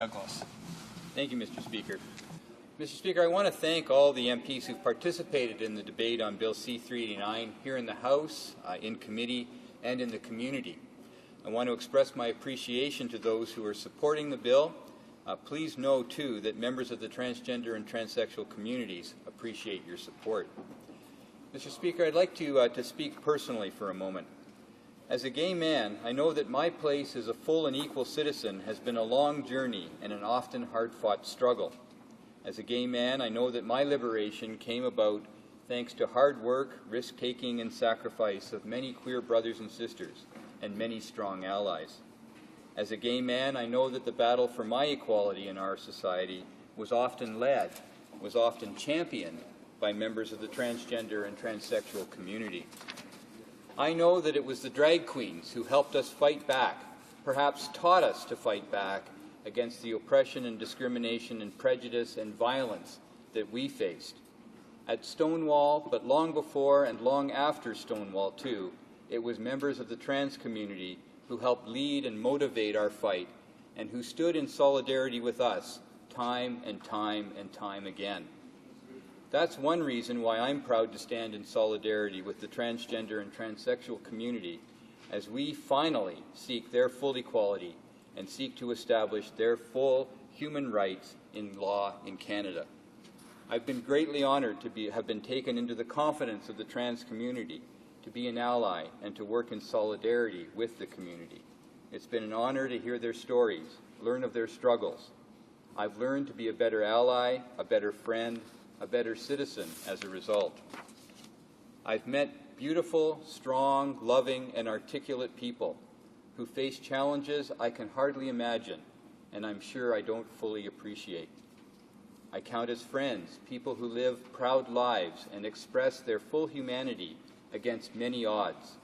Douglas. Thank you, Mr. Speaker. Mr. Speaker, I want to thank all the MPs who've participated in the debate on Bill C-389 here in the House, in committee, and in the community. I want to express my appreciation to those who are supporting the bill. Please know, too, that members of the transgender and transsexual communities appreciate your support. Mr. Speaker, I'd like to speak personally for a moment. As a gay man, I know that my place as a full and equal citizen has been a long journey and an often hard-fought struggle. As a gay man, I know that my liberation came about thanks to hard work, risk-taking, and sacrifice of many queer brothers and sisters and many strong allies. As a gay man, I know that the battle for my equality in our society was often led, was often championed by members of the transgender and transsexual community. I know that it was the drag queens who helped us fight back, perhaps taught us to fight back against the oppression and discrimination and prejudice and violence that we faced. At Stonewall, but long before and long after Stonewall too, it was members of the trans community who helped lead and motivate our fight and who stood in solidarity with us time and time and time again. That's one reason why I'm proud to stand in solidarity with the transgender and transsexual community as we finally seek their full equality and seek to establish their full human rights in law in Canada. I've been greatly honored to have been taken into the confidence of the trans community, to be an ally and to work in solidarity with the community. It's been an honor to hear their stories, learn of their struggles. I've learned to be a better ally, a better friend, a better citizen as a result. I've met beautiful, strong, loving, and articulate people who face challenges I can hardly imagine, and I'm sure I don't fully appreciate. I count as friends people who live proud lives and express their full humanity against many odds.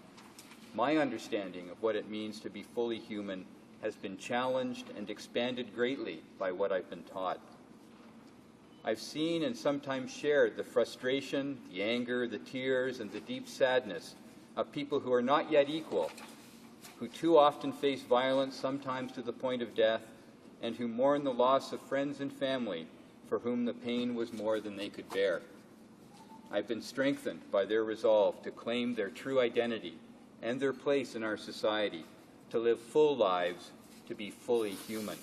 My understanding of what it means to be fully human has been challenged and expanded greatly by what I've been taught. I've seen and sometimes shared the frustration, the anger, the tears, and the deep sadness of people who are not yet equal, who too often face violence, sometimes to the point of death, and who mourn the loss of friends and family for whom the pain was more than they could bear. I've been strengthened by their resolve to claim their true identity and their place in our society, to live full lives, to be fully human.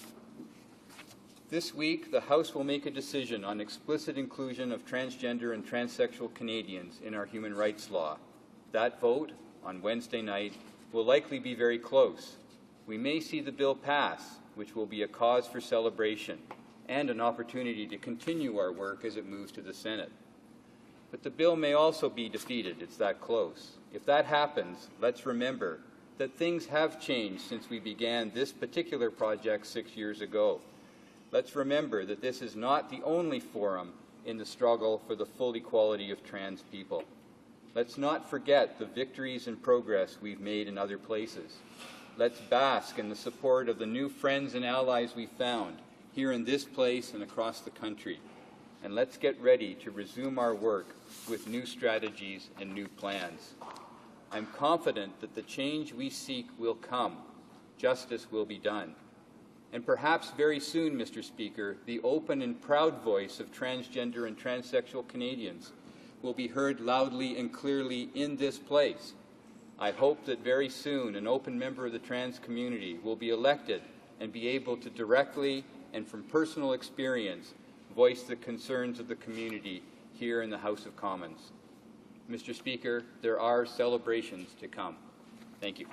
This week, the House will make a decision on explicit inclusion of transgender and transsexual Canadians in our human rights law. That vote, on Wednesday night, will likely be very close. We may see the bill pass, which will be a cause for celebration and an opportunity to continue our work as it moves to the Senate. But the bill may also be defeated. It's that close. If that happens, let's remember that things have changed since we began this particular project 6 years ago. Let's remember that this is not the only forum in the struggle for the full equality of trans people. Let's not forget the victories and progress we've made in other places. Let's bask in the support of the new friends and allies we found here in this place and across the country. And let's get ready to resume our work with new strategies and new plans. I'm confident that the change we seek will come. Justice will be done. And perhaps very soon, Mr. Speaker, the open and proud voice of transgender and transsexual Canadians will be heard loudly and clearly in this place. I hope that very soon an open member of the trans community will be elected and be able to directly and from personal experience voice the concerns of the community here in the House of Commons. Mr. Speaker, there are celebrations to come. Thank you.